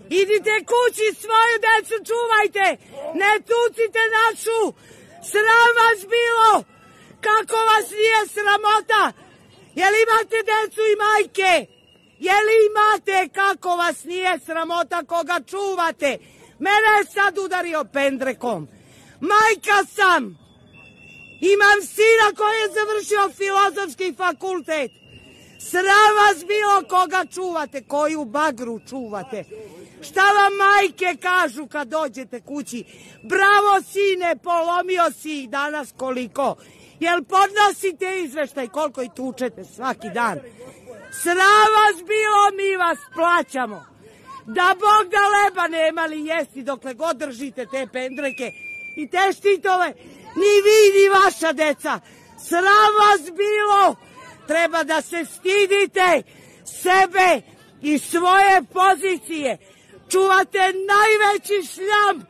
Idite kući, svoju decu čuvajte, ne tucite našu, sram vas bilo, kako vas nije sramota, jel imate decu i majke, jel imate, kako vas nije sramota koga čuvate, mene je sad udario pendrekom, majka sam, imam sina koji je završio filozofski fakultet, sram vas bilo koga čuvate, koju bagru čuvate. Šta vam majke kažu kad dođete kući? Bravo sine, polomio si ih danas koliko. Jel podnosite izveštaj koliko ih tučete svaki dan? Sram vas bilo, mi vas plaćamo. Da Bog da leba nemali jesti dokle god držite te pendreke i te štitove. Ni vi, ni vaša deca. Sram vas bilo. Treba da se stidite sebe i svoje pozicije. Čuvate najveći šljam